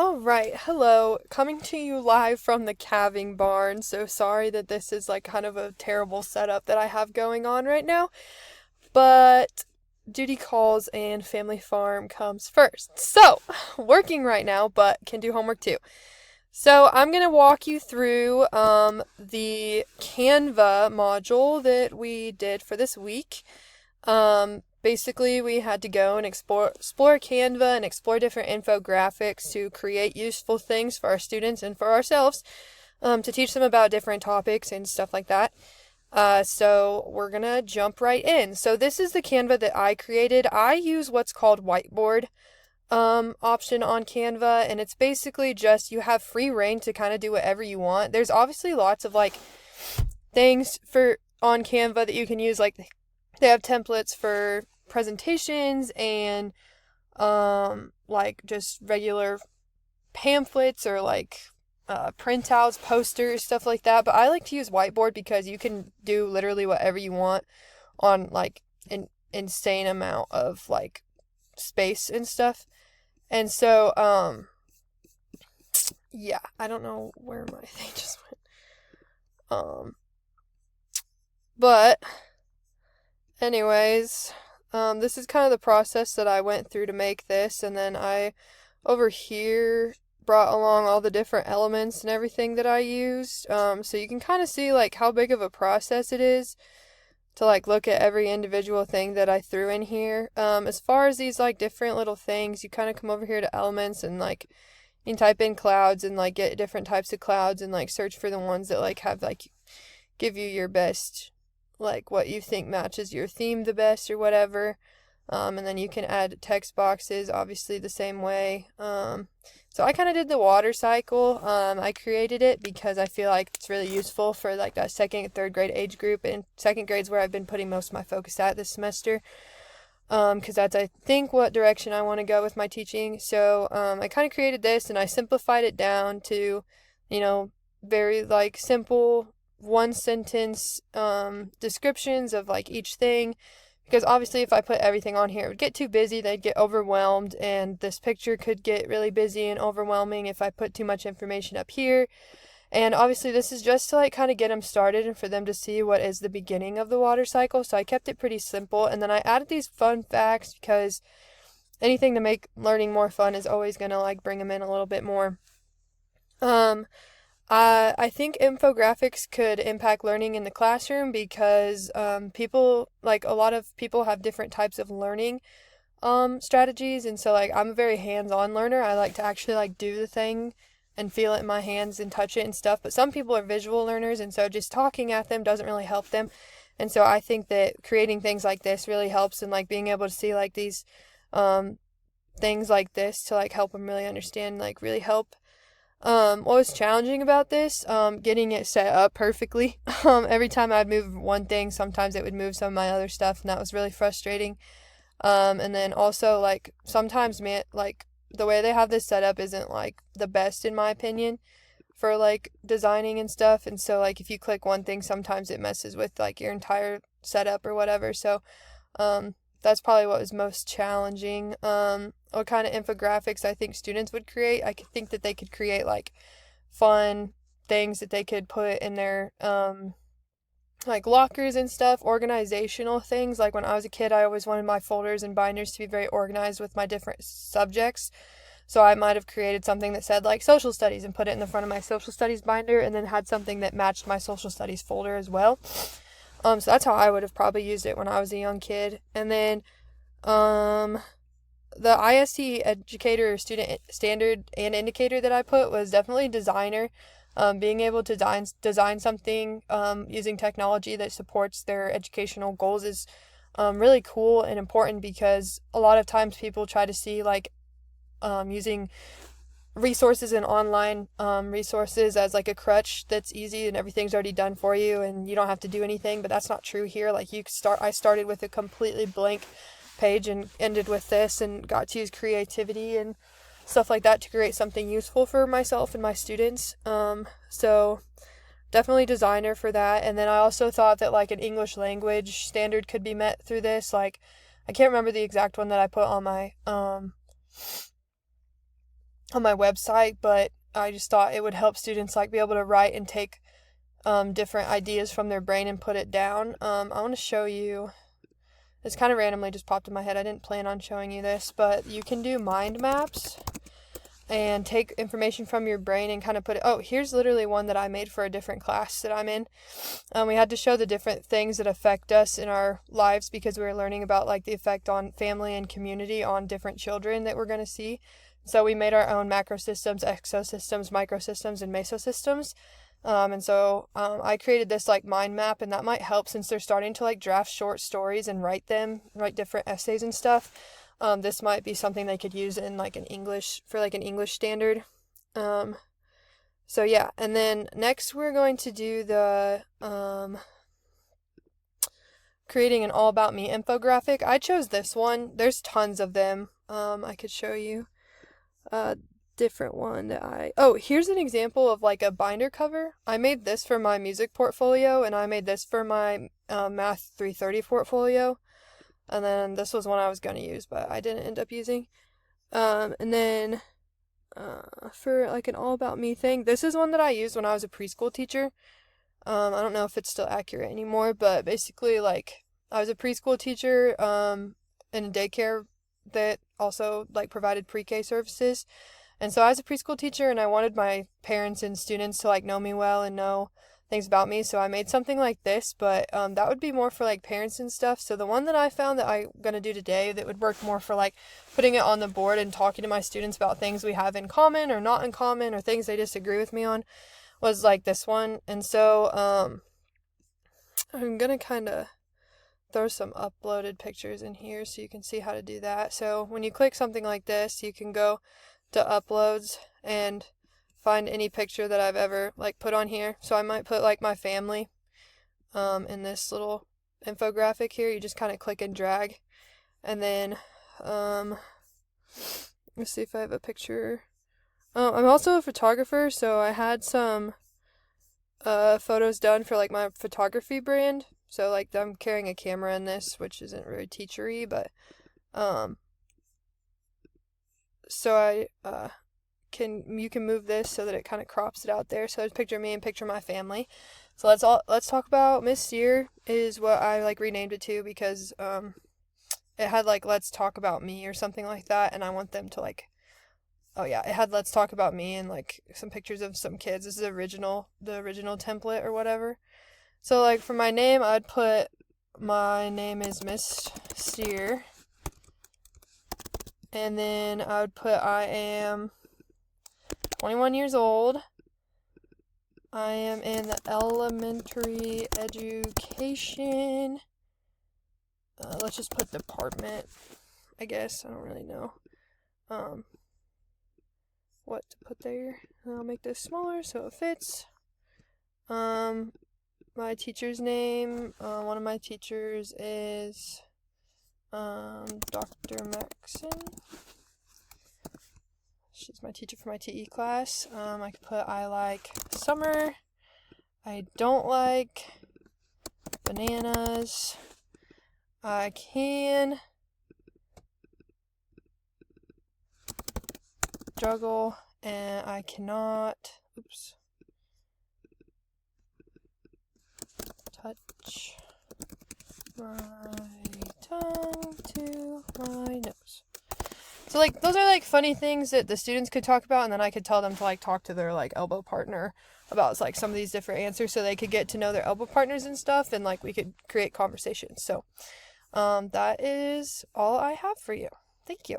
All right, hello. Coming to you live from the calving barn. So sorry that this is like kind of a terrible setup that I have going on right now, but duty calls and family farm comes first. So, working right now, but can do homework too. So, I'm going to walk you through the Canva module that we did for this week. Basically, we had to go and explore Canva and explore different infographics to create useful things for our students and for ourselves, to teach them about different topics and stuff like that. So we're gonna jump right in. So this is the Canva that I created. I use what's called whiteboard option on Canva, and it's basically just you have free reign to kind of do whatever you want. There's obviously lots of like things for on Canva that you can use, like they have templates for presentations and like just regular pamphlets or like printouts, posters, stuff like that. But I like to use whiteboard because you can do literally whatever you want on like an insane amount of like space and stuff. And so yeah, I don't know where my thing just went. But anyways, this is kind of the process that I went through to make this, and then I over here brought along all the different elements and everything that I used. So you can kind of see like how big of a process it is to like look at every individual thing that I threw in here. As far as these like different little things, you kind of come over here to elements and like you can type in clouds and like get different types of clouds and like search for the ones that like have like give you your best, like what you think matches your theme the best or whatever. And then you can add text boxes, obviously the same way. So I kind of did the water cycle. I created it because I feel like it's really useful for like that second and third grade age group, and second grade's where I've been putting most of my focus at this semester. Because that's, I think, what direction I want to go with my teaching. So I kind of created this and I simplified it down to, very like simple one sentence descriptions of like each thing, because obviously if I put everything on here it would get too busy, they'd get overwhelmed, and this picture could get really busy and overwhelming if I put too much information up here. And obviously this is just to like kind of get them started and for them to see what is the beginning of the water cycle, so I kept it pretty simple. And then I added these fun facts because anything to make learning more fun is always going to like bring them in a little bit more. I think infographics could impact learning in the classroom because people, like a lot of people have different types of learning strategies, and so like I'm a very hands-on learner. I like to actually like do the thing and feel it in my hands and touch it and stuff. But some people are visual learners, and so just talking at them doesn't really help them. And so I think that creating things like this really helps, and like being able to see like these um things like this to like help them really understand, like really help. What was challenging about this? Getting it set up perfectly. Every time I'd move one thing, sometimes it would move some of my other stuff, and that was really frustrating. And then also, like, sometimes, man, like, the way they have this set up isn't, like, the best, in my opinion, for, like, designing and stuff. And so, like, if you click one thing, sometimes it messes with, like, your entire setup or whatever. So, that's probably what was most challenging. What kind of infographics I think students would create. I could think that they could create like fun things that they could put in their like lockers and stuff, organizational things. Like when I was a kid, I always wanted my folders and binders to be very organized with my different subjects. So I might have created something that said like social studies and put it in the front of my social studies binder, and then had something that matched my social studies folder as well. So that's how I would have probably used it when I was a young kid. And then, the IST educator student standard and indicator that I put was definitely designer. Being able to design something using technology that supports their educational goals is really cool and important, because a lot of times people try to see like using resources and online resources as like a crutch that's easy and everything's already done for you and you don't have to do anything. But that's not true here. Like I started with a completely blank page and ended with this, and got to use creativity and stuff like that to create something useful for myself and my students. So definitely designer for that. And then I also thought that like an English language standard could be met through this. Like I can't remember the exact one that I put on my on my website, but I just thought it would help students like be able to write and take different ideas from their brain and put it down. I want to show you. It's kind of randomly just popped in my head. I didn't plan on showing you this, but you can do mind maps and take information from your brain and kind of put it. Oh, here's literally one that I made for a different class that I'm in. We had to show the different things that affect us in our lives because we were learning about like the effect on family and community on different children that we're going to see. So we made our own macrosystems, exosystems, microsystems, and mesosystems. I created this like mind map, and that might help since they're starting to like draft short stories and write different essays and stuff. This might be something they could use in like an English standard. So yeah, and then next we're going to do the creating an all about me infographic. I chose this one. There's tons of them. I could show you a different one here's an example of like a binder cover. I made this for my music portfolio, and I made this for my Math 330 portfolio. And then this was one I was going to use, but I didn't end up using. And then for like an all about me thing, this is one that I used when I was a preschool teacher. I don't know if it's still accurate anymore, but basically like I was a preschool teacher in a daycare that also like provided pre-K services. And so I was a preschool teacher, and I wanted my parents and students to like know me well and know things about me, so I made something like this, but that would be more for like parents and stuff. So the one that I found that I'm gonna do today that would work more for like putting it on the board and talking to my students about things we have in common or not in common or things they disagree with me on was like this one. And so I'm gonna kind of throw some uploaded pictures in here so you can see how to do that. So when you click something like this, you can go to uploads and find any picture that I've ever like put on here. So I might put like my family in this little infographic here. You just kind of click and drag, and then let's see if I have a picture. I'm also a photographer, so I had some photos done for like my photography brand. So like I'm carrying a camera in this, which isn't really teachery, but so you can move this so that it kind of crops it out there. So there's picture me and picture my family. So let's talk about Miss Steer is what I like renamed it to because it had like let's talk about me or something like that, and I want them to like it had let's talk about me and like some pictures of some kids. This is the original template or whatever. So like for my name, I'd put my name is Miss Steer, and then I would put I am 21 years old. I am in the elementary education. Let's just put department, I guess. I don't really know what to put there. I'll make this smaller so it fits. My teacher's name, one of my teachers is Dr. Maxon. She's my teacher for my TE class. I could put I like summer. I don't like bananas. I can juggle, and I cannot touch my tongue to my nose. So like those are like funny things that the students could talk about, and then I could tell them to like talk to their like elbow partner about like some of these different answers so they could get to know their elbow partners and stuff, and like we could create conversations. So that is all I have for you. Thank you.